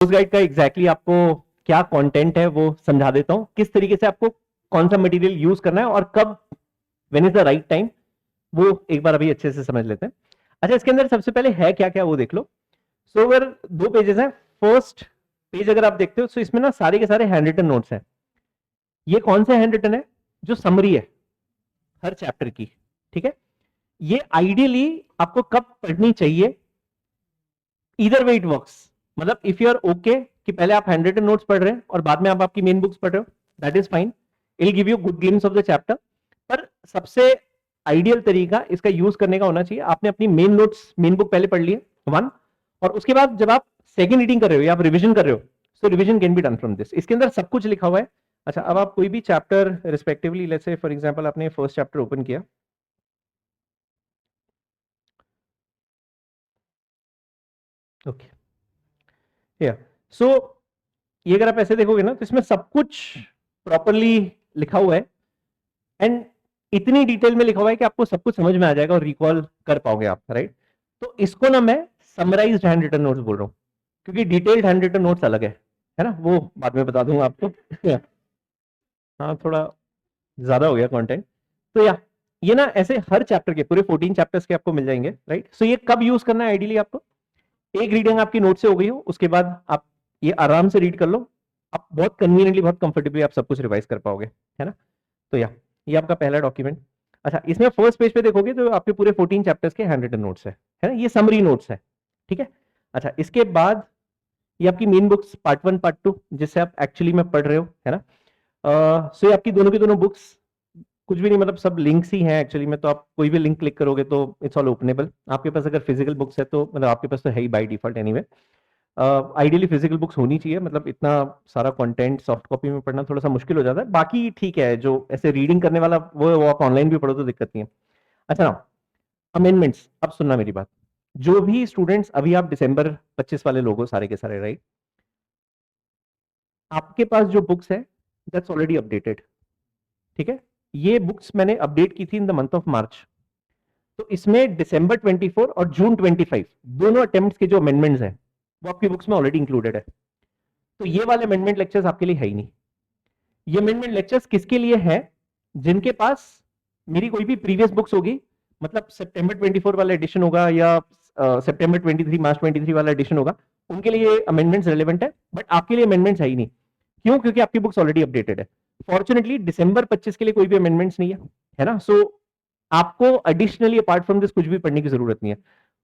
Course guide का exactly आपको क्या कंटेंट है वो समझा देता हूं, किस तरीके से आपको कौन सा मटेरियल यूज करना है और कब, when is the right time, वो एक बार अभी अच्छे से समझ लेते हैं। अच्छा, इसके अंदर सबसे पहले है क्या क्या वो देख लो। सो अगर 2 पेजेस हैं, फर्स्ट पेज अगर आप देखते हो तो इसमें ना सारे के सारे हैंड रिटन नोट्स हैं। ये कौन से हैंड रिटन है? जो समरी है हर चैप्टर की, ठीक है। ये आइडियली आपको कब पढ़नी चाहिए? इधर वे इट वर्क्स, मतलब इफ यू आर ओके कि पहले आप हैंड रिटन नोट्स पढ़ रहे हैं और बाद में आप आपकी मेन बुक्स पढ़ रहे हो, that is fine, it will give you good glimpse of the chapter. पर सबसे आइडियल तरीका इसका यूज करने का होना चाहिए, आपने अपनी मेन नोट्स, मेन बुक पहले पढ़ लिए वन, और उसके बाद जब आप सेकंड रीडिंग कर रहे हो या आप रिवीजन कर रहे हो, so revision can be done from this. इसके अंदर सब कुछ लिखा हुआ है। अच्छा, अब आप कोई भी chapter respectively, let's say for example आपने फर्स्ट चैप्टर ओपन किया, ओके, या सो ये अगर आप ऐसे देखोगे ना तो इसमें सब कुछ प्रॉपरली लिखा हुआ है एंड इतनी डिटेल में लिखा हुआ है कि आपको सब कुछ समझ में आ जाएगा और रिकॉल कर पाओगे आप, राइट। तो इसको ना मैं समराइज्ड हैंड रिटन नोट्स बोल रहा हूँ, क्योंकि डिटेल्ड हैंड रिटन नोट्स अलग है ना, वो बाद में बता दूंगा आपको। हाँ, थोड़ा ज्यादा हो गया कंटेंट। तो या ये ना ऐसे हर चैप्टर के, पूरे 14 चैप्टर्स के आपको मिल जाएंगे, राइट। सो ये कब यूज करना है आइडियली आपको? एक रीडिंग आपकी नोट से हो गई हो, उसके बाद आप ये आराम से रीड कर लो, आप बहुत कन्वीनियंटली, बहुत कंफर्टेबली आप सब कुछ रिवाइज कर पाओगे, है ना। तो या ये आपका पहला डॉक्यूमेंट। अच्छा, इसमें फर्स्ट पेज पे देखोगे तो आपके पूरे 14 चैप्टर्स के हैंड रिटन नोट्स है ना, ये समरी नोट्स है, ठीक है। अच्छा, इसके बाद ये आपकी मेन बुक्स पार्ट 1 पार्ट 2 जिससे आप एक्चुअली में पढ़ रहे हो, है ना। सो ये आपकी दोनों की दोनों बुक्स कुछ भी नहीं, मतलब सब लिंक्स ही हैं एक्चुअली में, तो आप कोई भी लिंक क्लिक करोगे तो इट्स ऑल ओपनेबल। आपके पास अगर फिजिकल बुक्स है तो मतलब आपके पास तो है ही by default anyway. Ideally physical books होनी चाहिए, मतलब इतना सारा कंटेंट सॉफ्ट कॉपी में पढ़ना थोड़ा सा मुश्किल हो जाता है। बाकी ठीक है, जो ऐसे रीडिंग करने वाला वो आप ऑनलाइन भी पढ़ो तो दिक्कत नहीं है। अच्छा ना, अमेंडमेंट्स, अब सुनना मेरी बात। जो भी स्टूडेंट्स, अभी आप दिसंबर 25 वाले लोगों सारे के सारे, राइट, आपके पास जो बुक्स है दैट्स ऑलरेडी अपडेटेड, ठीक है। ये बुक्स मैंने अपडेट की थी in the month of March, तो इसमें दिसंबर 24 और जून 25 दोनों अटेम्प्ट्स के जो अमेंडमेंट्स हैं वो आपकी बुक्स में ऑलरेडी इंक्लूडेड है। तो ये वाले अमेंडमेंट लेक्चर्स आपके लिए है ही नहीं। ये अमेंडमेंट लेक्चर्स किसके लिए है? जिनके पास मेरी कोई भी प्रीवियस बुक्स होगी, मतलब सितंबर 24 वाला एडिशन होगा या सितंबर 23 मार्च 23 वाला एडिशन होगा, उनके लिए अमेंडमेंट्स रिलेवेंट है, बट आपके लिए अमेंडमेंट्स है ही नहीं। क्यों? क्योंकि आपकी बुक्स ऑलरेडी अपडेटेड है। फॉर्चुनेटली दिसंबर 25 के लिए कोई भी अमेंडमेंट्स नहीं है ना। सो आपको एडिशनली अपार्ट फ्रॉम दिस कुछ भी पढ़ने की जरूरत नहीं है।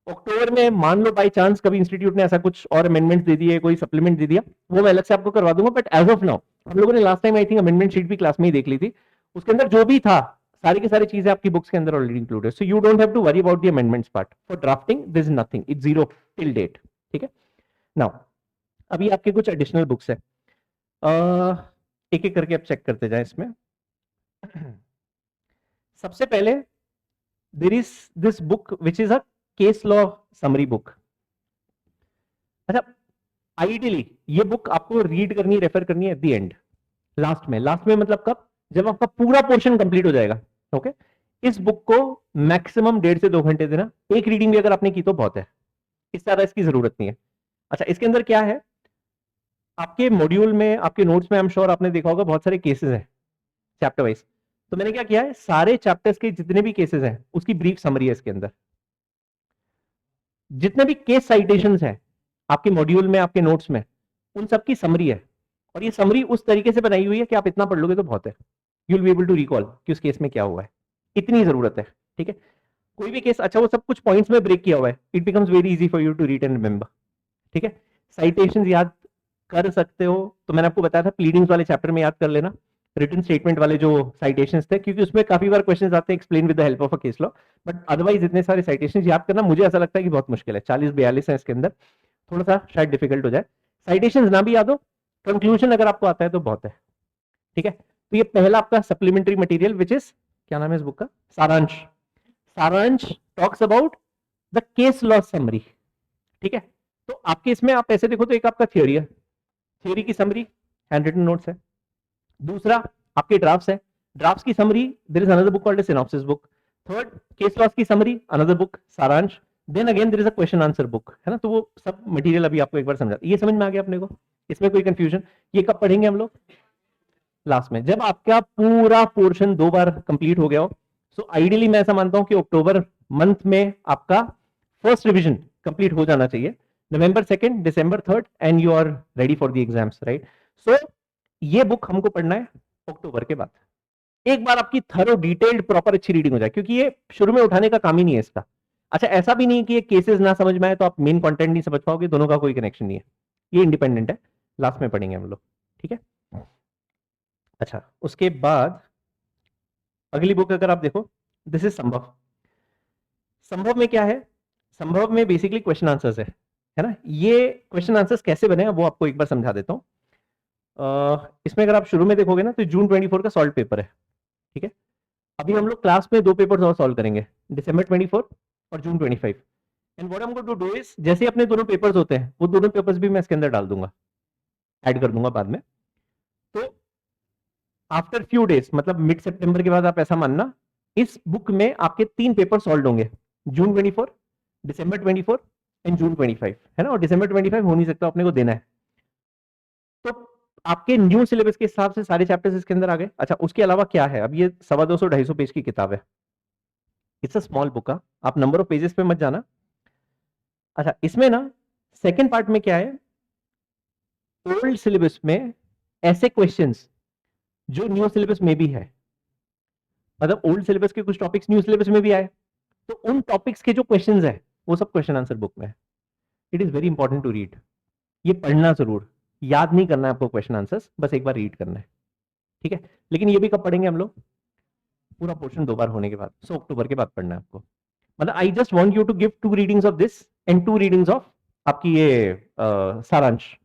अक्टूबर में मान लो बाई चांस कभी इंस्टीट्यूट ने ऐसा कुछ और अमेंडमेंट दे दिए, कोई सप्लीमेंट दे दिया, वो मैं अलग से आपको करवा दूंगा। बट एज ऑफ नाउ, हम लोगों ने last time I think amendment sheet भी क्लास में ही देख ली थी, उसके अंदर जो भी था सारी की सारी चीजें आपकी बुक्स के अंदर already included, so you don't have to worry about the amendments part. For drafting this is nothing, it's zero till date, ठीक है। नाउ अभी आपके कुछ एडिशनल बुक्स है, एक एक करके आप चेक करते जाए इसमें। सबसे पहले there is this book which is a case law summary book. अच्छा, आइडियली ये बुक आपको रीड करनी, रेफर करनी है एट द एंड, लास्ट में। लास्ट में मतलब कब? जब आपका पूरा पोर्शन कंप्लीट हो जाएगा, ओके। इस बुक को मैक्सिमम 1.5 से 2 घंटे देना, एक रीडिंग भी अगर आपने की तो बहुत है, इससे ज्यादा इसकी जरूरत नहीं है। अच्छा, इसके अंदर क्या है, आपके मॉड्यूल में, आपके नोट्स में आई एम श्योर आपने देखा होगा बहुत सारे केसेस हैं चैप्टर वाइज। तो मैंने क्या किया है, सारे चैप्टर्स के जितने भी केसेस हैं उसकी ब्रीफ समरी है इसके अंदर। जितने भी केस साइटेशंस हैं आपके मॉड्यूल में, आपके नोट्स में, उन सब की समरी है। और ये समरी उस तरीके से बनाई हुई है कि आप इतना पढ़ लोगे तो बहुत है, you will be able to recall कि उस केस में क्या हुआ है, इतनी जरूरत है, ठीक है। कोई भी केस, अच्छा वो सब कुछ पॉइंट्स में ब्रेक किया हुआ है, it becomes very easy for you to read and remember, ठीक है। साइटेशंस याद कर सकते हो तो मैंने आपको बताया था प्लीडिंग्स वाले चैप्टर में याद कर लेना, रिटन स्टेटमेंट वाले जो साइटेशंस थे, क्योंकि उसमें काफी बार क्वेश्चंस आते हैं explain with the help of a case law. But otherwise इतने सारे साइटेशंस याद करना मुझे ऐसा लगता है कि बहुत मुश्किल है, 40-42 है इसके अंदर, थोड़ा सा शायद डिफिकल्ट हो जाए। साइटेशंस ना भी याद हो, कंक्लूजन अगर आपको आता है तो बहुत है, ठीक है। तो ये पहला आपका सप्लीमेंट्री मटेरियल विच इज, क्या नाम है इस बुक का? सारांश। सारांश talks about the case law summary, ठीक है। तो आपके इसमें आप ऐसे देखो तो एक आपका थियोरी है, थियोरी की समरी हैंड रिटन नोट्स है। दूसरा आपके ड्राफ्ट्स है, ड्राफ्ट्स की summary there is another book called synopsis book. Third case laws की summary, another book Saransh. Then again there is a question answer book, है ना, तो वो सब मटेरियल अभी आपको एक बार समझा, ये समझ में आ गया अपने को, इसमें कोई कंफ्यूजन? ये कब पढ़ेंगे हम लोग? लास्ट में, जब आपका पूरा पोर्शन 2 बार कंप्लीट हो गया हो। सो आइडियली मैं ऐसा मानता हूं कि अक्टूबर मंथ में आपका फर्स्ट रिवीजन कंप्लीट हो जाना चाहिए, November 2nd, December 3rd, and you are ready for the exams, right? So ये बुक हमको पढ़ना है अक्टूबर के बाद, एक बार आपकी थरो डिटेल्ड प्रॉपर अच्छी रीडिंग हो जाए, क्योंकि ये शुरू में उठाने का काम ही नहीं है इसका। अच्छा, ऐसा भी नहीं है कि ये केसेस ना समझ में आए तो आप मेन कंटेंट नहीं समझ पाओगे, दोनों का कोई कनेक्शन नहीं है, ये इंडिपेंडेंट है, लास्ट में पढ़ेंगे हम लोग, ठीक है? अच्छा, उसके बाद अगली बुक अगर आप देखो, दिस इज संभव। संभव में क्या है? संभव में बेसिकली क्वेश्चन आंसर्स है ना? ये क्वेश्चन आंसर्स कैसे बने वो आपको एक बार समझा देता हूं। इसमें अगर आप शुरू में देखोगे ना, तो जून 24 का सॉल्व पेपर है, ठीक है? अभी हम लोग क्लास में 2 पेपर्स और सॉल्व करेंगे, दिसंबर 24 और जून 25। And what I am going to do is, जैसे ही अपने दोनों पेपर्स होते हैं, वो दोनों पेपर्स भी मैं इसके अंदर डाल दूंगा, ऐड कर दूंगा बाद में। तो आफ्टर फ्यू डेज, मतलब मिड सितंबर के बाद आप ऐसा मानना, इस बुक में आपके 3 पेपर सॉल्व होंगे, जून 24, दिसंबर 24 एंड जून 25, है ना? और दिसंबर 25 हो नहीं सकता, अपने को देना है। तो आपके न्यू सिलेबस के हिसाब से सारे चैप्टर्स इसके अंदर आ गए। अच्छा, उसके अलावा क्या है, अब ये 250-250 पेज की किताब है, इट्स अ स्मॉल बुक का, आप नंबर ऑफ पेजेस पे मत जाना। अच्छा, इसमें ना सेकंड पार्ट में क्या है, ओल्ड सिलेबस में ऐसे क्वेश्चंस जो न्यू सिलेबस में भी है, मतलब ओल्ड सिलेबस के कुछ टॉपिक्स न्यू सिलेबस में भी आए, तो उन टॉपिक्स के जो क्वेश्चंस है वो सब क्वेश्चन आंसर बुक में है। It is very important to read, ये पढ़ना जरूर, याद नहीं करना है आपको क्वेश्चन आंसर्स, बस एक बार रीड करना है, ठीक है? लेकिन ये भी कब पढ़ेंगे हम लोग? पूरा पोर्शन 2 बार होने के बाद, सो अक्टूबर के बाद पढ़ना है आपको। मतलब I just want you to give 2 readings of this and 2 readings of आपकी ये सारांश,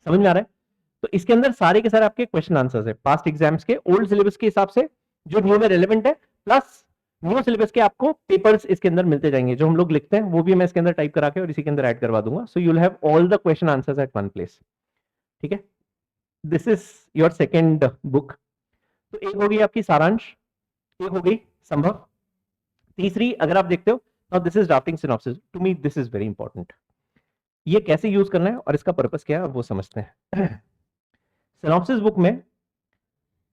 समझ में आ रहा है? तो इसके अंदर सारे के सारे आपके क्वेश्चन आंसर्स है पास्ट एग्जाम्स के, ओल्ड सिलेबस के हिसाब से जो न्यू में रेलेवेंट है, प्लस न्यू सिलेबस के आपको पेपर्स इसके अंदर मिलते जाएंगे, जो हम लोग लिखते हैं वो भी मैं इसके अंदर टाइप करा के और इसी के अंदर ऐड करवा दूंगा, so you will have all the question answers at one place, ठीक है? This is your second book. तो एक हो गई आपकी सारांश, एक हो गई संभव, तीसरी अगर आप देखते हो, now this is drafting synopsis, to me this is very important. ये कैसे यूज करना है और इसका पर्पस क्या है वो समझते हैं। सिनॉप्सिस बुक में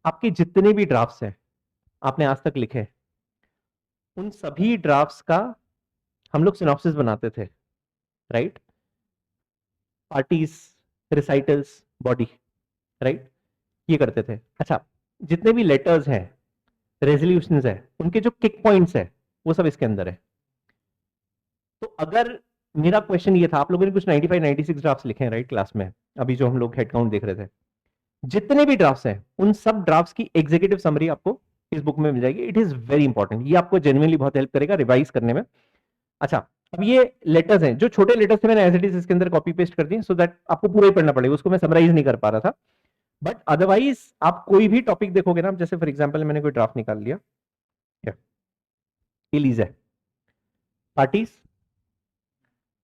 आपके जितने भी ड्राफ्ट्स हैं आपने आज तक लिखे, उन सभी ड्राफ्ट्स का हम लोग सिनॉप्सिस बनाते थे, right? Parties, recitals, body, right? ये करते थे। अच्छा, जितने भी लेटर्स हैं, रेजोल्यूशंस है, उनके जो किक पॉइंट्स है वो सब इसके अंदर है। तो अगर मेरा क्वेश्चन ये था, आप लोगों ने कुछ 95-96 ड्राफ्ट्स लिखे हैं राइट क्लास में, अभी जो हम लोग हेड काउंट देख रहे थे, जितने भी ड्राफ्ट्स हैं उन सब ड्राफ्ट्स की एग्जीक्यूटिव समरी आपको इस बुक में मिल जाएगी। इट इज वेरी इंपॉर्टेंट, ये आपको जेन्युइनली बहुत हेल्प करेगा रिवाइज करने में। अच्छा, अब ये लेटर्स हैं, जो छोटे लेटर्स थे मैंने एज इट इज इसके अंदर कॉपी पेस्ट कर दिए, सो दैट आपको पूरा ही पढ़ना पड़ेगा, उसको मैं समराइज नहीं कर पा रहा था। बट अदरवाइज आप कोई भी टॉपिक देखोगे ना, जैसे फॉर एग्जाम्पल मैंने कोई ड्राफ्ट निकाल लिया, इलीज है, पार्टीज,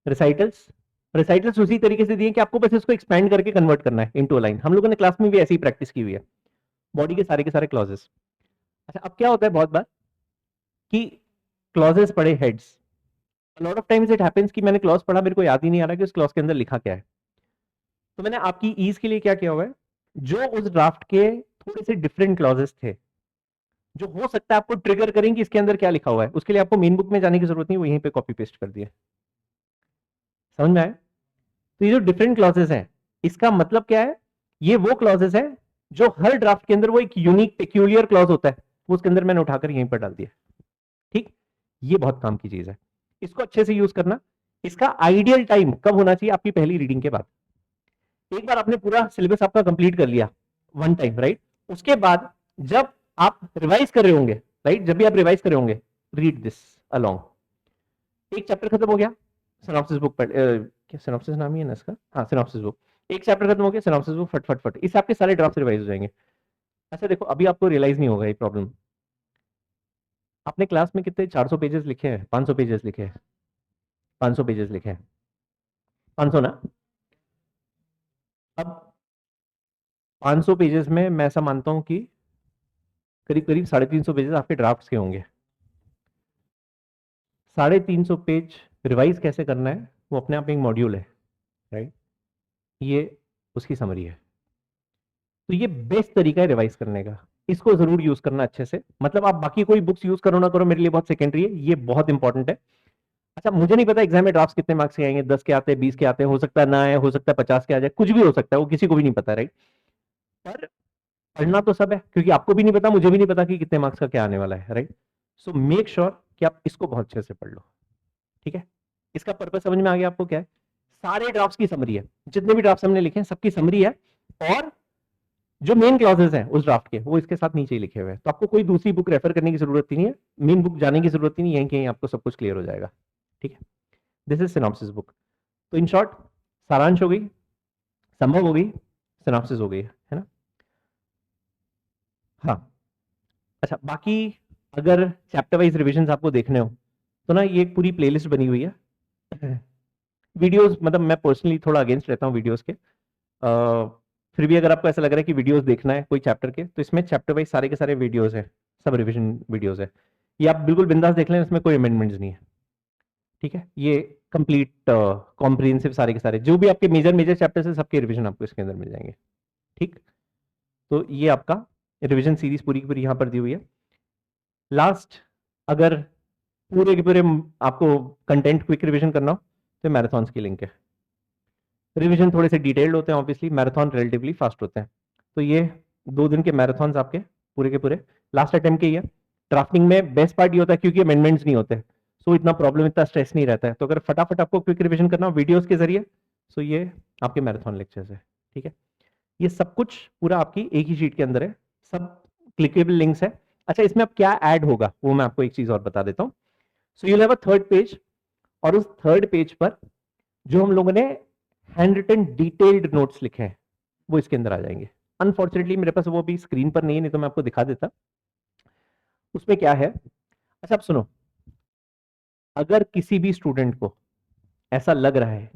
रिसाइटल्स, रिसाइटल्स उसी तरीके से दिए कि आपको बस इसको एक्सपेंड करके कन्वर्ट करना है इनटू अ लाइन, हम लोगों ने क्लास में भी ऐसी ही प्रैक्टिस की हुई है। बॉडी के सारे क्लॉजेस। अच्छा, अब क्या होता है बहुत बार कि क्लॉजेस पढ़े heads, lot of times it happens कि मैंने क्लॉज पढ़ा, मेरे को याद ही नहीं आ रहा कि उस क्लॉज के अंदर लिखा क्या है। तो मैंने आपकी ईज के लिए क्या किया हुआ है, जो उस ड्राफ्ट के थोड़े से डिफरेंट क्लॉजेस थे, जो हो सकता है आपको ट्रिगर करें कि इसके अंदर क्या लिखा हुआ है, उसके लिए आपको मेन बुक में जाने की जरूरत नहीं, वो यहीं पे कॉपी पेस्ट कर दिए। समझ में आए? तो ये जो डिफरेंट क्लॉजेस हैं, इसका मतलब क्या है, ये वो क्लॉजेस हैं जो हर ड्राफ्ट के अंदर वो एक यूनिक पेक्यूलियर क्लॉज होता है, वो उसके अंदर मैंने उठाकर यहीं पर डाल दिया, ठीक? ये बहुत काम की चीज है, इसको अच्छे से यूज करना। इसका आइडियल टाइम कब होना चाहिए? आपकी पहली रीडिंग के बाद। एक बार आपने पूरा सिलेबस आपका कंप्लीट कर लिया वन टाइम, राइट? उसके बाद जब आप रिवाइज कर रहे होंगे, राइट, जब भी आप रिवाइज कर रहे होंगे, रीड दिस अलोंग। एक चैप्टर खत्म हो गया, सिनॉप्सिस बुक पढ़, क्या सिनॉप्सिस नाम ही है ना इसका? हाँ, सिनॉप्सिस बुक। एक चैप्टर खत्म हो गया, सिनॉप्सिस बुक फट फट फट, इस आपके सारे ड्राफ्ट रिवाइज हो जाएंगे। अच्छा देखो, अभी आपको रियलाइज नहीं होगा ये प्रॉब्लम, आपने क्लास में कितने 400 पेजेस लिखे हैं, 500 पेजेस लिखे हैं, 500 पेजेस लिखे हैं, 500 ना? अब 500 पेजेस में मैं ऐसा मानता हूं कि करीब करीब 350 पेजेस आपके ड्राफ्ट्स के होंगे। 350 पेज रिवाइज कैसे करना है वो अपने आप में एक मॉड्यूल है, राइट? ये उसकी समरी है। तो ये बेस्ट तरीका है रिवाइज करने का, इसको जरूर यूज करना अच्छे से। मतलब आप बाकी कोई बुक्स यूज करो ना करो, मेरे लिए बहुत सेकेंडरी है, ये बहुत इंपॉर्टेंट है। अच्छा, मुझे नहीं पता एग्जाम में ड्राफ्ट कितने मार्क्स के आएंगे, 10 के आते हैं, 20 के आते हैं, हो सकता है ना आए, हो सकता है 50 के आ जाए, कुछ भी हो सकता है, वो किसी को भी नहीं पता, राइट? पर पढ़ना तो सब है, क्योंकि आपको भी नहीं पता, मुझे भी नहीं पता कि कितने मार्क्स का क्या आने वाला है, राइट? सो मेक श्योर कि आप इसको बहुत अच्छे से पढ़ लो, ठीक है? इसका पर्पस समझ में आ गया आपको क्या है? सारे ड्राफ्ट्स की समरी है, जितने भी ड्राफ्ट्स हमने लिखे हैं सबकी समरी है, और जो मेन क्लॉजेस हैं उस ड्राफ्ट के वो इसके साथ नीचे ही लिखे हुए हैं। तो आपको कोई दूसरी बुक रेफर करने की जरूरत ही नहीं है, मेन बुक जाने की जरूरत ही नहीं, यहीं कहीं आपको सब कुछ क्लियर हो जाएगा, ठीक है? This is synopsis book. तो इन शॉर्ट, सारांश हो गई, संभव हो गई, सिनॉप्सिस हो गई, है ना? हाँ। अच्छा, बाकी अगर चैप्टर वाइज रिविजन आपको देखने हो तो ना, ये एक पूरी प्लेलिस्ट बनी हुई है। वीडियोस, मतलब मैं पर्सनली थोड़ा अगेंस्ट रहता हूँ वीडियोस के, फिर भी अगर आपको ऐसा लग रहा है कि वीडियोस देखना है कोई चैप्टर के, तो इसमें चैप्टर वाइज सारे के सारे वीडियोस है, सब रिविजन वीडियोस है। ये आप बिल्कुल बिंदास देख लें, इसमें कोई अमेंडमेंट्स नहीं है, ठीक है? ये कंप्लीट कॉम्प्रिहेंसिव, सारे के सारे जो भी आपके मेजर मेजर चैप्टर्स है सबके रिविजन आपको इसके अंदर मिल जाएंगे, ठीक? तो ये आपका रिविजन सीरीज पूरी की पूरी यहाँ पर दी हुई है। लास्ट, अगर पूरे के पूरे आपको कंटेंट क्विक रिविजन करना हो तो मैराथन्स की लिंक है। रिवीजन थोड़े से डिटेल्ड होते हैं ऑब्वियसली, मैराथन रिलेटिवली फास्ट होते हैं। तो ये 2 दिन के मैराथन्स आपके पूरे के पूरे लास्ट अटेम्प्ट के ही है। ड्राफ्टिंग में बेस्ट पार्ट ये होता है क्योंकि अमेंडमेंट्स नहीं होते, सो इतना प्रॉब्लम, इतना स्ट्रेस नहीं रहता है। तो अगर फटाफट आपको क्विक रिविजन करना हो वीडियोस के जरिए, सो ये आपके मैराथन लेक्चर्स है, ठीक है? ये सब कुछ पूरा आपकी एक ही शीट के अंदर है, सब क्लिकेबल लिंक्स है। अच्छा, इसमें अब क्या ऐड होगा वो मैं आपको एक चीज और बता देता हूँ। So you'll have a third page, और उस थर्ड पेज पर जो हम लोगों ने हैंड रिटन डिटेल्ड नोट्स लिखे हैं वो इसके अंदर आ जाएंगे। अनफॉर्चुनेटली मेरे पास वो भी स्क्रीन पर नहीं है, नहीं तो मैं आपको दिखा देता। उसमें क्या है, अच्छा आप सुनो, अगर किसी भी स्टूडेंट को ऐसा लग रहा है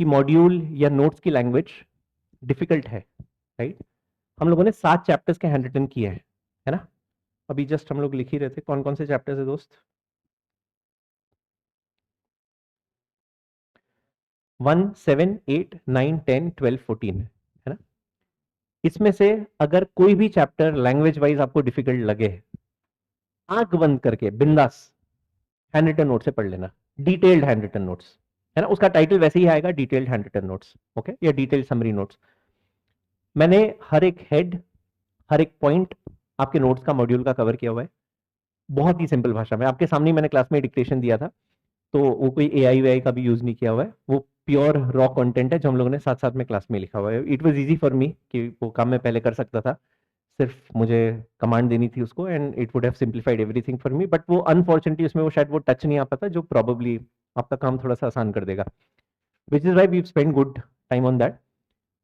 कि मॉड्यूल या नोट्स की लैंग्वेज डिफिकल्ट है, राइट? हम लोगों ने 7 चैप्टर्स के हैंड रिटन किए हैं, है ना? अभी जस्ट हम लोग लिख ही रहे थे कौन कौन से चैप्टर्स है दोस्त। 1, 7, 8, 9, 10, 12, 14, है ना? इसमें से अगर कोई भी चैप्टर लैंग्वेज वाइज आपको डिफिकल्ट लगे, आंख बंद करके बिंदास हैंड रिटन नोट से पढ़ लेना, डिटेल्ड हैंड रिटन नोट्स, है ना? उसका टाइटल वैसे ही आएगा, detailed handwritten notes, okay, या डिटेल्ड समरी नोट्स। मैंने हर एक हेड, हर एक पॉइंट आपके नोट्स का, मॉड्यूल का कवर किया हुआ है, बहुत ही सिंपल भाषा में। आपके सामने मैंने क्लास में डिक्टेशन दिया था, तो वो कोई एआई वीआई का भी यूज नहीं किया हुआ है, वो प्योर रॉ कंटेंट है जो हम लोगों ने साथ साथ में क्लास में लिखा हुआ है। It was easy for me कि वो काम मैं पहले कर सकता था, सिर्फ मुझे कमांड देनी थी उसको, and it would have simplified everything for me. But वो अनफॉर्चुनेटली उसमें वो शायद वो टच नहीं आ पाता जो प्रॉबेबली आपका काम थोड़ा सा आसान कर देगा, which is why we spend good time on that.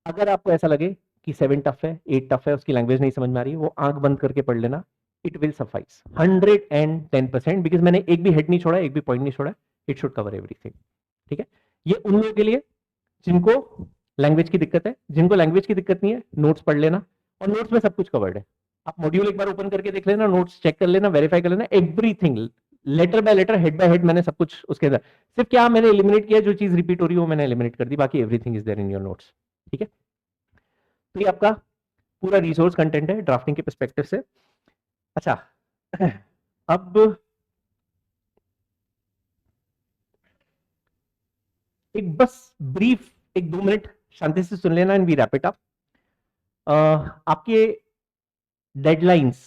अगर आपको ऐसा लगे कि 7 टफ है, 8 टफ है, उसकी लैंग्वेज नहीं समझ में आ रही है, वो आंख बंद करके पढ़ लेना, इट विल सफाइस 110%, बिकॉज मैंने एक भी हेड नहीं छोड़ा, एक भी पॉइंट नहीं छोड़ा, इट शुड कवर एवरीथिंग, ठीक है? ये उन लोगों के लिए जिनको लैंग्वेज की दिक्कत है, जिनको लैंग्वेज की दिक्कत नहीं है, नोट्स पढ़ लेना, और नोट्स में सब कुछ कवर्ड है। आप मॉड्यूल एक बार ओपन करके देख लेना, नोट्स चेक कर लेना, वेरीफाई कर लेना, everything letter by letter, head by head, मैंने सब कुछ उसके अंदर, सिर्फ क्या मैंने एलिमिनेट किया, जो चीज रिपीट हो रही है वो मैंने एलिमिनेट कर दी, बाकी everything is there in your notes, ठीक है? तो ये आपका पूरा रिसोर्स कंटेंट है ड्राफ्टिंग के पर्सपेक्टिव से। अच्छा, अब एक बस ब्रीफ, एक 2 मिनट शांति से सुन लेना and we wrap it up. आपके डेडलाइंस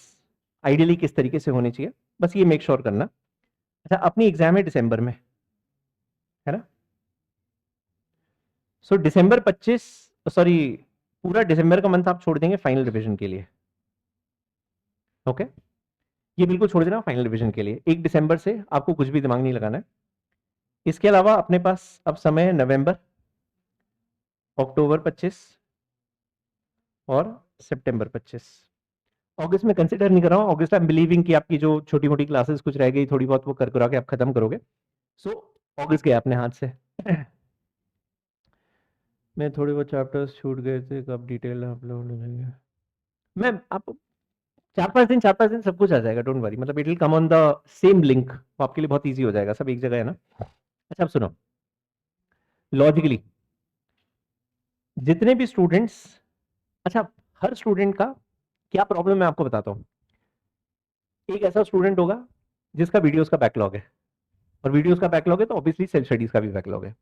आइडियली किस तरीके से होने चाहिए, बस ये मेक श्योर करना। अच्छा, अपनी एग्जाम है दिसंबर में, है ना? सो दिसंबर 25, सॉरी, पूरा दिसंबर का मंथ आप छोड़ देंगे फाइनल रिवीजन के लिए, ओके? ये बिल्कुल छोड़ देना फाइनल रिवीजन के लिए। 1 दिसंबर से आपको कुछ भी दिमाग नहीं लगाना है। इसके अलावा अपने पास अब समय है नवंबर, अक्टूबर 25 और सितंबर 25। अगस्त में कंसिडर नहीं कर रहा हूं, अगस्त आई एम बिलीविंग कि आपकी जो छोटी मोटी क्लासेस कुछ रह गई थोड़ी बहुत वो कर करा के आप खत्म करोगे। सो अगस्त गया अपने हाथ से। मैं थोड़े बहुत चैप्टर्स छूट गए थे, कब डिटेल अपलोड हो जाएंगे? मैं आप 4-5 दिन सब कुछ आ जाएगा, डोंट वरी। मतलब it will come on the same link, आपके लिए बहुत इजी हो जाएगा, सब एक जगह है ना। अच्छा, अब सुनो, लॉजिकली जितने भी स्टूडेंट्स, अच्छा, हर स्टूडेंट का क्या प्रॉब्लम है आपको बताता हूं। एक ऐसा स्टूडेंट होगा जिसका वीडियोस का बैकलॉग है, और वीडियोस का बैकलॉग है तो ऑब्वियसली सेल्फ स्टडीज का भी बैकलॉग है।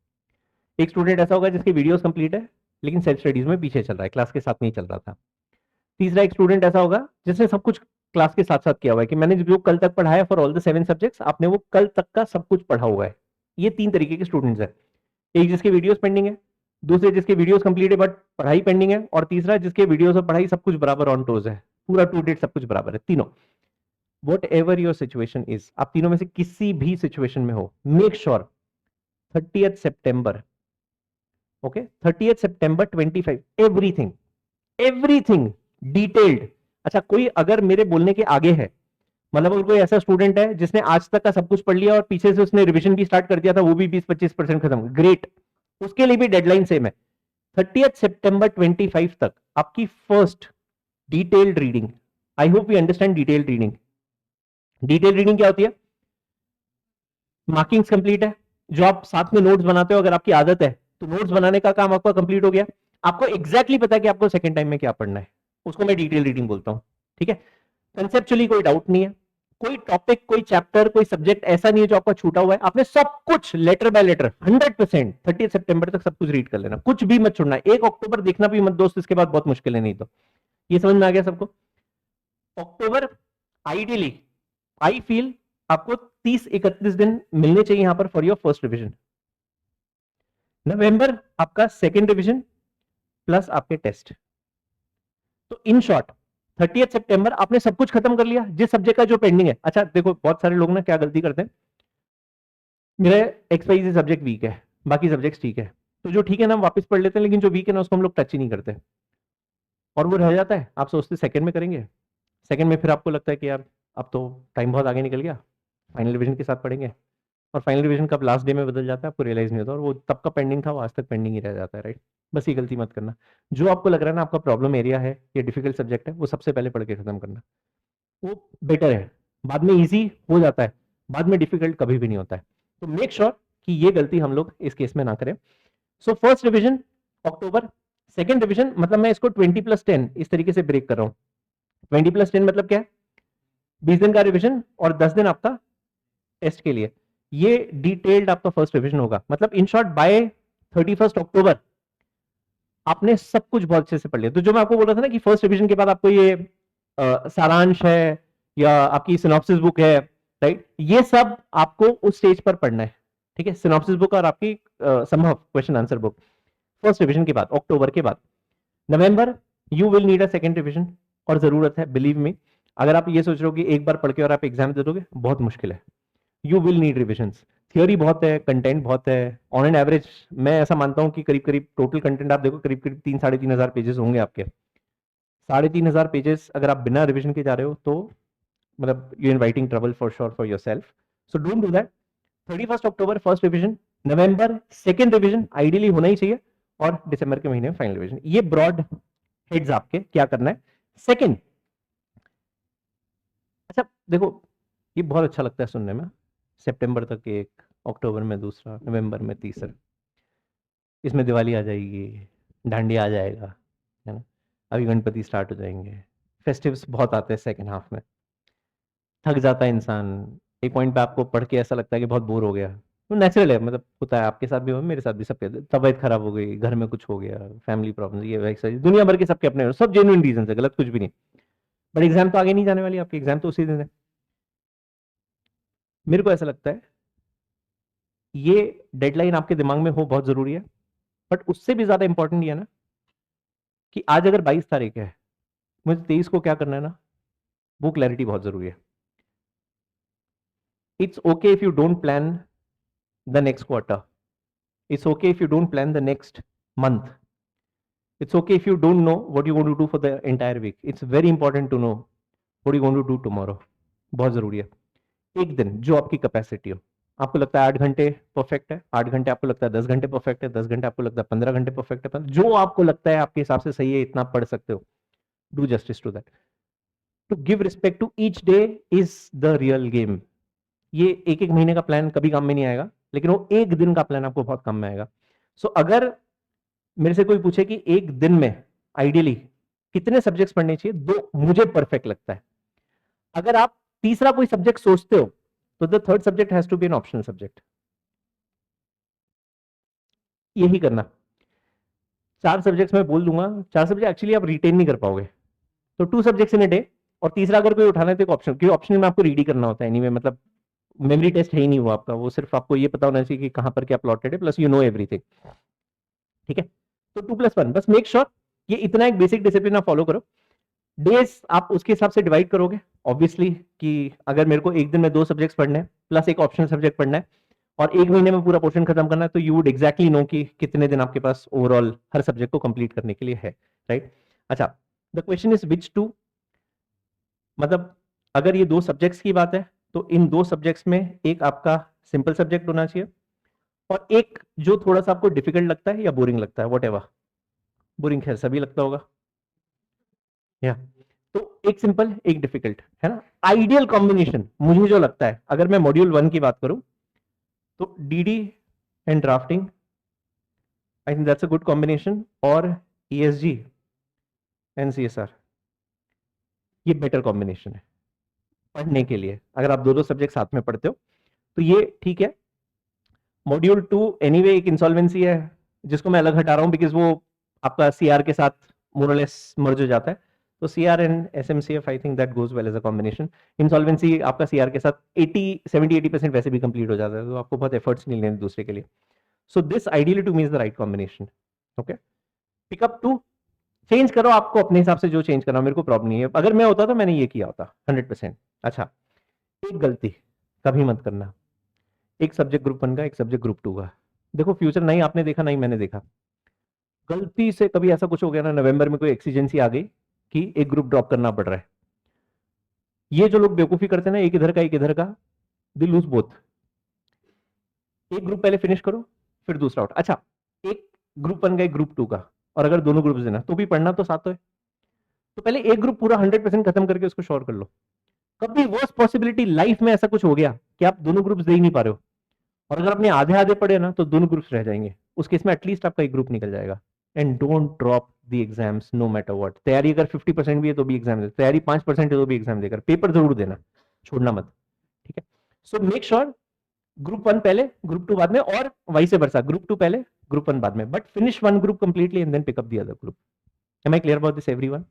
एक स्टूडेंट ऐसा होगा जिसकी वीडियोस कंप्लीट है लेकिन सेल्फ स्टडीज में पीछे चल रहा है, क्लास के साथ नहीं चल रहा था। तीसरा एक स्टूडेंट ऐसा होगा जिसने सब कुछ क्लास के साथ साथ किया हुआ है, कि मैंने जो कल तक पढ़ा है फॉर ऑल द 7 सब्जेक्ट्स, आपने वो कल तक का सब कुछ पढ़ा हुआ है। ये 3 तरीके के स्टूडेंट्स हैं। एक जिसके वीडियोस पेंडिंग है, दूसरे जिसके वीडियोस कंप्लीट है बट पढ़ाई पेंडिंग है, और तीसरा जिसके वीडियोस और पढ़ाई सब कुछ बराबर ऑन टोज है, पूरा टू डेट सब कुछ बराबर है। तीनों, what ever your situation is, आप तीनों में से किसी भी सिचुएशन में हो, मेक श्योर 30th सितंबर, ओके, 30th सितंबर 25, एवरीथिंग, एवरीथिंग डिटेल्ड। अच्छा, कोई अगर मेरे बोलने के आगे है, मतलब अगर कोई ऐसा स्टूडेंट है जिसने आज तक का सब कुछ पढ़ लिया और पीछे से उसने रिवीजन भी स्टार्ट कर दिया था, वो भी 20-25% खत्म, ग्रेट, उसके लिए भी डेडलाइन सेम है, 30th सितंबर 25 तक आपकी first detailed reading. I hope you understand detailed reading. Detailed reading क्या होती है? मार्किंग्स कंप्लीट है, जो आप साथ में नोट्स बनाते हो, अगर आपकी आदत है तो नोट्स बनाने का काम आपका कंप्लीट हो गया, आपको एग्जैक्टली पता है कि आपको सेकंड टाइम में क्या पढ़ना है, उसको मैं डिटेल रीडिंग बोलता हूं। ठीक है, कंसेप्चुअली कोई डाउट नहीं है, कोई टॉपिक, कोई चैप्टर, कोई सब्जेक्ट ऐसा नहीं है जो आपका छूटा हुआ है, आपने सब कुछ लेटर बाय लेटर 100% 30 सितंबर तक सब कुछ रीड कर लेना, कुछ भी मत छोड़ना। 1 अक्टूबर देखना भी मत दोस्त, इसके बाद बहुत मुश्किल है। नहीं तो ये समझ में आ गया सबको? अक्टूबर आइडियली, आई फील आपको 30-31 दिन मिलने चाहिए यहां पर फॉर योर फर्स्ट रिविजन। नवंबर आपका सेकेंड रिविजन प्लस आपके टेस्ट। तो इन शॉर्ट 30th सितंबर आपने सब कुछ खत्म कर लिया जिस सब्जेक्ट का जो पेंडिंग है। अच्छा देखो, बहुत सारे लोग ना क्या गलती करते हैं, मेरे एक्सवाइजी सब्जेक्ट वीक है, बाकी सब्जेक्ट ठीक है, तो जो ठीक है ना हम वापस पढ़ लेते हैं, लेकिन जो वीक है ना उसको हम लोग टच ही नहीं करते, और वो रह जाता है। आप सोचते सेकंड में करेंगे, सेकंड में फिर आपको लगता है कि यार अब तो टाइम बहुत आगे निकल गया, फाइनल रिविजन के साथ पढ़ेंगे, और फाइनल रिवीजन कब लास्ट डे में बदल जाता है आपको रियलाइज नहीं होता, और वो तब का पेंडिंग था वो आज तक पेंडिंग ही रह जाता है। राइट, बस ये गलती मत करना। जो आपको लग रहा है ना आपका प्रॉब्लम एरिया है या डिफिकल्ट सब्जेक्ट है, वो सबसे पहले पढ़ के खत्म करना, वो बेटर है। बाद में इजी हो जाता है, बाद में डिफिकल्ट कभी भी नहीं होता है। तो मेक श्योर कि ये गलती हम लोग इस केस में ना करें। सो फर्स्ट रिविजन अक्टूबर, सेकेंड रिविजन, मतलब मैं इसको 20+10 इस तरीके से ब्रेक कर रहा हूँ। 20+10 मतलब क्या है? 20 दिन का रिविजन और 10 दिन आपका टेस्ट के लिए। ये डिटेल्ड आपका फर्स्ट रिवीजन होगा, मतलब इन शॉर्ट बाय 31 अक्टूबर आपने सब कुछ बहुत अच्छे से पढ़ लिया। तो जो मैं आपको बोल रहा था ना कि फर्स्ट रिवीजन के बाद आपको ये सारांश है या आपकी सिनॉप्सिस बुक है, राइट, ये सब आपको उस स्टेज पर पढ़ना है। ठीक है, सिनॉप्सिस बुक और आपकी संभव question answer book first revision के बाद, अक्टूबर के बाद। नवंबर you will need a second revision, और जरूरत है, बिलीव मी। अगर आप ये सोच रहे हो कि एक बार पढ़ के और आप एग्जाम दे दोगे, बहुत मुश्किल है। You will need revisions. Theory बहुत है, कंटेंट बहुत है, ऑन एन एवरेज मैं ऐसा मानता हूं कि करीब करीब टोटल कंटेंट आप देखो करीब करीब 3-3.5 हजार पेजेस होंगे आपके। 3.5 हजार पेजेस अगर आप बिना रिविजन के जा रहे हो तो मतलब you inviting trouble for sure for your self. So don't do that. 31 October first revision, November second revision ideally होना ही चाहिए, और दिसंबर के महीने में फाइनल रिविजन। ये ब्रॉड हेड्स आपके क्या करना है। सेकेंड, अच्छा देखो, ये बहुत अच्छा लगता है सुनने में, सितंबर तक एक, अक्टूबर में दूसरा, नवंबर में तीसरा, इसमें दिवाली आ जाएगी, डांडिया आ जाएगा, है ना, अभी गणपति स्टार्ट हो जाएंगे, फेस्टिव्स बहुत आते हैं सेकेंड हाफ में, थक जाता है इंसान। एक पॉइंट पे आपको पढ़ के ऐसा लगता है कि बहुत बोर हो गया, तो नेचुरल है, मतलब होता है, आपके साथ भी हो, मेरे साथ भी, सबके तबीयत खराब हो गई, घर में कुछ हो गया, फैमिली प्रॉब्लम, ये वैसा दुनिया भर के सबके अपने, सब जेन्युइन रीजन है, गलत कुछ भी नहीं। बट एग्जाम तो आगे नहीं जाने वाली, आपकी एग्जाम तो उसी दिन है। मेरे को ऐसा लगता है ये डेडलाइन आपके दिमाग में हो बहुत जरूरी है, बट उससे भी ज्यादा इंपॉर्टेंट ये है ना कि आज अगर 22 तारीख है, मुझे 23 को क्या करना है ना, वो क्लैरिटी बहुत जरूरी है। It's okay if you don't plan the next quarter, it's okay if you don't plan the next month, it's okay if you don't know what you going to do for the entire week. It's very important to know what you going to do tomorrow. बहुत जरूरी है। एक दिन जो आपकी capacity हो, आपको लगता है 8 घंटे परफेक्ट है, 8 घंटे आपको लगता है 10 घंटे परफेक्ट है, 10 घंटे आपको लगता है 15 घंटे परफेक्ट है, जो आपको लगता है आपके हिसाब से सही है, इतना पढ़ सकते हो, do justice to that. To give respect to each day is the real game. ये एक एक महीने का प्लान कभी काम में नहीं आएगा, लेकिन वो एक दिन का प्लान आपको बहुत कम में आएगा। सो अगर मेरे से कोई पूछे कि एक दिन में आइडियली कितने सब्जेक्ट्स पढ़ने चाहिए, 2 मुझे परफेक्ट लगता है। अगर आप तीसरा कोई सब्जेक्ट सोचते हो तो the third subject has to be an optional subject. यही करना। 4 सब्जेक्ट्स मैं बोल दूंगा, 4 सब्जेक्ट एक्चुअली आप रिटेन नहीं कर पाओगे, तो 2 सब्जेक्ट्स इन अ डे, और तीसरा अगर कोई उठाना है तो एक ऑप्शन, क्योंकि ऑप्शनल में आपको रीड ही करना होता है एनीवे, मतलब मेमोरी टेस्ट है ही नहीं वो आपका, वो सिर्फ आपको ये पता होना चाहिए कि कहां पर क्या प्लॉटेड है, प्लस यू नो एवरीथिंग। ठीक है, तो 2+1, बस मेक श्योर ये इतना एक बेसिक डिसिप्लिन आप फॉलो करो। डेज आप उसके हिसाब से डिवाइड करोगे ऑब्वियसली, कि अगर मेरे को एक दिन में 2 सब्जेक्ट्स पढ़ने हैं प्लस एक ऑप्शनल सब्जेक्ट पढ़ना है और एक महीने में पूरा पोर्शन खत्म करना है, तो यू वुड एग्जैक्टली नो कि कितने दिन आपके पास ओवरऑल हर सब्जेक्ट को कंप्लीट करने के लिए है, राइट। अच्छा, the question is which two, मतलब अगर ये 2 सब्जेक्ट्स की बात है तो इन 2 सब्जेक्ट्स में एक आपका सिंपल सब्जेक्ट होना चाहिए और एक जो थोड़ा सा आपको डिफिकल्ट लगता है या बोरिंग लगता है, वट एवर। बोरिंग खैर सभी लगता होगा, या तो एक सिंपल एक डिफिकल्ट है ना। आइडियल कॉम्बिनेशन मुझे जो लगता है, अगर मैं मॉड्यूल 1 की बात करूं तो DD and drafting, I think that's a good combination, और ईएसजी एंड सीएसआर, ये बेटर कॉम्बिनेशन है पढ़ने के लिए। अगर आप दो दो सब्जेक्ट साथ में पढ़ते हो तो ये ठीक है। मॉड्यूल 2 एनीवे एक इंसॉल्वेंसी है जिसको मैं अलग हटा रहा हूं, बिकॉज वो आपका सीआर के साथ मोरलेस मर्ज हो जाता है, तो CR and SMCF I think that goes well as a combination. Insolvency आपका सीआर के साथ 80 70 80% वैसे भी कंप्लीट हो जाता है, तो आपको बहुत एफर्ट्स नहीं लेने दूसरे के लिए। So this ideally to me is the right combination. Okay, pick up 2 change करो आपको अपने हिसाब से, जो चेंज करना मेरे को प्रॉब्लम नहीं है, अगर मैं होता तो मैंने ये किया होता 100%। अच्छा, एक गलती कभी मत करना, एक सब्जेक्ट ग्रुप 1 का एक सब्जेक्ट ग्रुप 2 का। देखो फ्यूचर नहीं आपने देखा नहीं मैंने देखा, गलती से कभी ऐसा कुछ हो गया ना, नवंबर में कोई एक्सीजेंसी आ गई कि एक ग्रुप ड्रॉप करना पड़ रहा है, ये जो लोग बेवकूफी करते हैं ना, एक इधर का एक इधर का, दे लूज बोथ। एक ग्रुप पहले फिनिश करो फिर दूसरा आउट। अच्छा, एक ग्रुप 1 का एक ग्रुप 2 का, और अगर दोनों ग्रुप देना तो भी पढ़ना तो साथ तो है, तो पहले एक ग्रुप पूरा 100% खत्म करके उसको श्योर कर लो। कभी वर्स्ट पॉसिबिलिटी लाइफ में ऐसा कुछ हो गया कि आप दोनों ग्रुप्स दे ही नहीं पा रहे हो, और अगर अपने आधे आधे पढ़े ना तो दोनों ग्रुप्स रह जाएंगे, उस केस में एटलीस्ट आपका एक ग्रुप निकल जाएगा। And don't drop the exams no matter what. तैयारी अगर 50% भी है तो भी एग्जाम दे, तैयारी 5% है तो भी एग्जाम देकर पेपर जरूर देना, छोड़ना मत। ठीक है, सो मेक श्योर ग्रुप 1 पहले ग्रुप 2 बाद में, और वाइस वर्सा ग्रुप 2 पहले ग्रुप 1 बाद में, but finish one group completely and then pick up the other group. Am I clear about this everyone?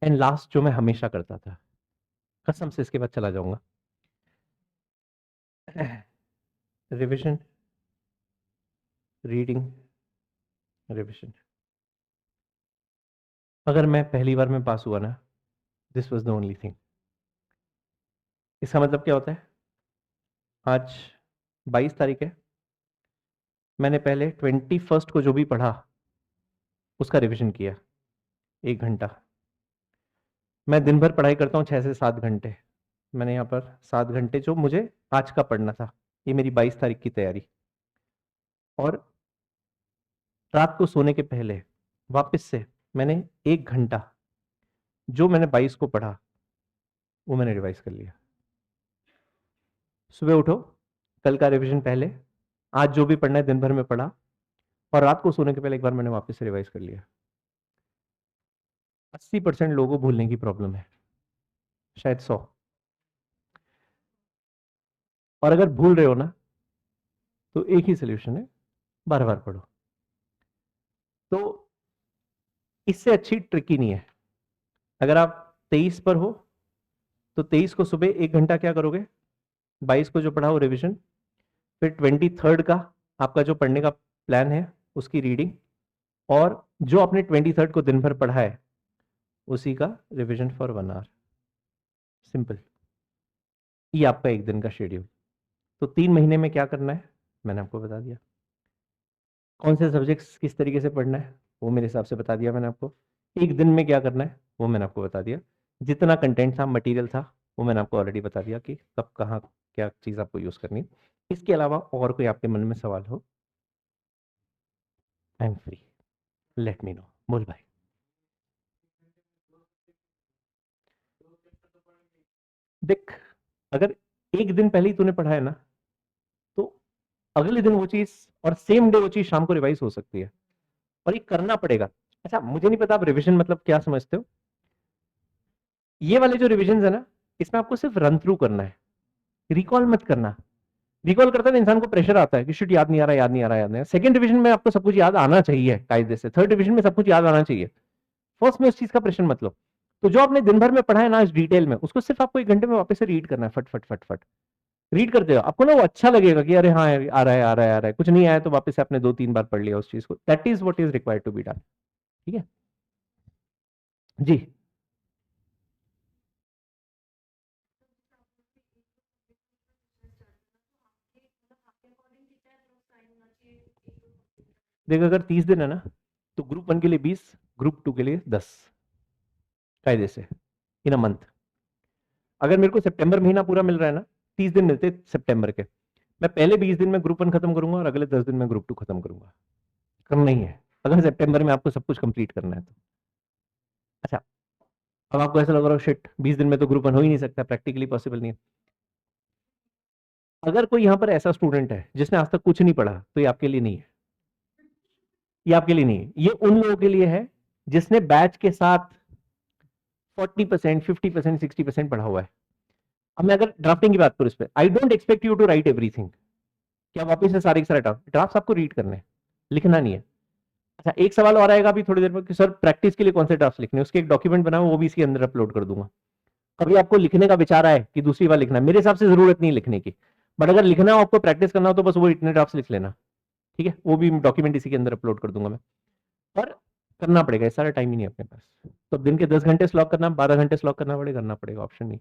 And last जो मैं हमेशा करता था, कसम से इसके बाद चला जाऊंगा, रिविजन, रीडिंग, रिविजन। अगर मैं पहली बार में पास हुआ ना, this was the only thing. इसका मतलब क्या होता है, आज 22 तारीख है, मैंने पहले 21 को जो भी पढ़ा उसका रिवीजन किया 1 घंटा। मैं दिन भर पढ़ाई करता हूँ 6 से 7 घंटे, मैंने यहाँ पर 7 घंटे जो मुझे आज का पढ़ना था, ये मेरी 22 तारीख की तैयारी। और रात को सोने के पहले वापस से मैंने 1 घंटा जो मैंने 22 को पढ़ा वो मैंने रिवाइज कर लिया। सुबह उठो, कल का रिवीजन पहले, आज जो भी पढ़ना है दिन भर में पढ़ा, और रात को सोने के पहले एक बार मैंने वापस से रिवाइज कर लिया। 80% लोगों को भूलने की प्रॉब्लम है, शायद 100। और अगर भूल रहे हो ना तो एक ही सोल्यूशन है, बार बार पढ़ो। तो इससे अच्छी ट्रिक ही नहीं है। अगर आप 23 पर हो तो 23 को सुबह 1 घंटा क्या करोगे, 22 को जो पढ़ा वो रिविजन, फिर 23rd का आपका जो पढ़ने का प्लान है उसकी रीडिंग, और जो आपने 23rd को दिन भर पढ़ा है उसी का रिविजन फॉर 1 आवर। सिंपल, ये आपका एक दिन का शेड्यूल। तो 3 महीने में क्या करना है मैंने आपको बता दिया, कौन से सब्जेक्ट्स किस तरीके से पढ़ना है वो मेरे हिसाब से बता दिया मैंने आपको, एक दिन में क्या करना है वो मैंने आपको बता दिया, जितना कंटेंट था मटेरियल था वो मैंने आपको ऑलरेडी बता दिया कि कब कहाँ क्या चीज़ आपको यूज़ करनी है। इसके अलावा और कोई आपके मन में सवाल हो, I am free, let me know. बोल भाई। देख, अगर एक दिन पहले ही तूने पढ़ा है ना, तो अगले दिन वो चीज और सेम डे वो चीज शाम को रिवाइज हो सकती है, और ये करना पड़ेगा। अच्छा, मुझे नहीं पता आप रिविजन मतलब क्या समझते हो। ये वाले जो रिविजन है ना, इसमें आपको सिर्फ रन थ्रू करना है, रिकॉल मत करना। रिकॉल करता है इंसान को प्रेशर आता है कि शिट याद नहीं आ रहा, याद नहीं आ रहा, याद नहीं आ रहा। सेकंड डिवीजन में आपको सब कुछ याद आना चाहिए कायदे से, थर्ड डिवीजन में सब कुछ याद आना चाहिए। फर्स्ट में उस चीज का प्रेशर मत लो। तो जो आपने दिन भर में पढ़ा है ना इस डिटेल में, उसको सिर्फ आपको 1 घंटे में वापस से रीड करना है, फट फट फट फट रीड करते हो। आपको ना वो अच्छा लगेगा कि अरे हाँ आ रहा है आ रहा है आ रहा है, कुछ नहीं आया तो वापस से आपने 2-3 बार पढ़ लिया उस चीज को। That is what is required to be done. ठीक है जी। देख, अगर 30 दिन है ना, तो ग्रुप 1 के लिए 20, ग्रुप 2 के लिए 10, कायदे से, इन अ मंथ। अगर मेरे को सितंबर महीना पूरा मिल रहा है ना, 30 दिन मिलते सितंबर के, मैं पहले 20 दिन में ग्रुप 1 खत्म करूंगा और अगले 10 दिन में ग्रुप 2 खत्म करूंगा। कम नहीं है, अगर सितंबर में आपको सब कुछ कंप्लीट करना है तो। अच्छा, अब आपको ऐसा लग रहा है शिट 20 दिन में तो ग्रुप 1 हो ही नहीं सकता, प्रैक्टिकली पॉसिबल नहीं है। अगर कोई यहाँ पर ऐसा स्टूडेंट है जिसने आज तक कुछ नहीं पढ़ा, तो ये आपके लिए नहीं है। ये आपके लिए नहीं है, ये उन लोगों के लिए है जिसने बैच के साथ 40%, 50%, 60% पढ़ा हुआ है। अब मैं अगर ड्राफ्टिंग की बात करूं इस पे, I don't expect you to write everything. क्या वापिस से सारे के सारे ड्राफ्ट आपको रीड करने हैं, लिखना नहीं है। अच्छा, एक सवाल और आएगा अभी थोड़ी देर में कि सर प्रैक्टिस के लिए कौन से ड्राफ्ट लिखने हैं, उसके एक डॉक्यूमेंट बनाओ, वो भी इसके अंदर अपलोड कर दूंगा। कभी आपको लिखने का विचार आए कि दूसरी बार लिखना, मेरे हिसाब से जरूरत नहीं लिखने की, बट अगर लिखना हो आपको, प्रैक्टिस करना हो, तो बस वो इतने ड्राफ्ट लिख लेना। ठीक है, वो भी डॉक्यूमेंट इसी के अंदर अपलोड कर दूंगा मैं। पर करना पड़ेगा, सारा टाइम ही नहीं अपने पास। तो दिन के 10 घंटे स्लॉक करना, 12 घंटे स्लॉक करना पड़ेगा, ऑप्शन नहीं।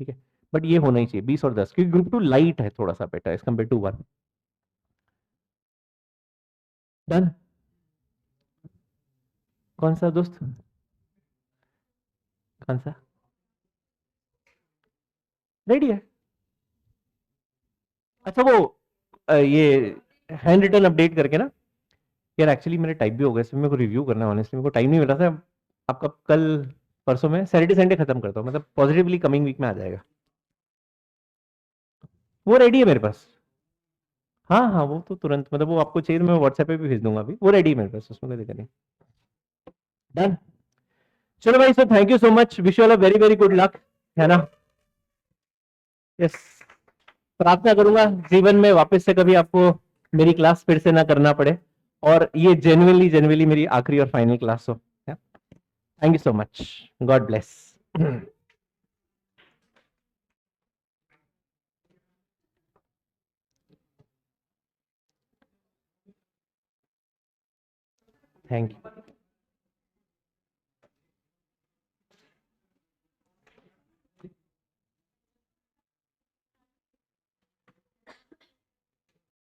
ठीक है, बट ये होना ही चाहिए 20 और 10, क्योंकि ग्रुप 2 लाइट है थोड़ा सा better as compared to 1। Done. कौन सा दोस्त, कौन सा रेडी है। अच्छा वो ये हैंड रिटन अपडेट करके ना, यार एक्चुअली मेरे टाइप भी हो गए, इसमें मेरे को रिव्यू करना है, ऑनेस्टली मेरे को टाइम नहीं मिल रहा था। आपका कल परसों में सैटरडे संडे खत्म करता हूँ, मतलब पॉजिटिवली कमिंग वीक में आ जाएगा। वो रेडी है मेरे पास। हाँ हाँ, वो तो तुरंत, मतलब वो आपको चाहिए तो मैं व्हाट्सएप पे भी भेज दूंगा, अभी वो रेडी है मेरे पास, उसमें कोई दिक्कत नहीं। डन। चलो भाई, so thank you so much, wish you all a very very good luck, है ना। यस, प्रार्थना करूंगा जीवन में वापस से कभी आपको मेरी क्लास फिर से ना करना पड़े, और ये जेन्युइनली जेन्युइनली मेरी आखिरी और फाइनल क्लास हो। Thank you so much, God bless. Thank you.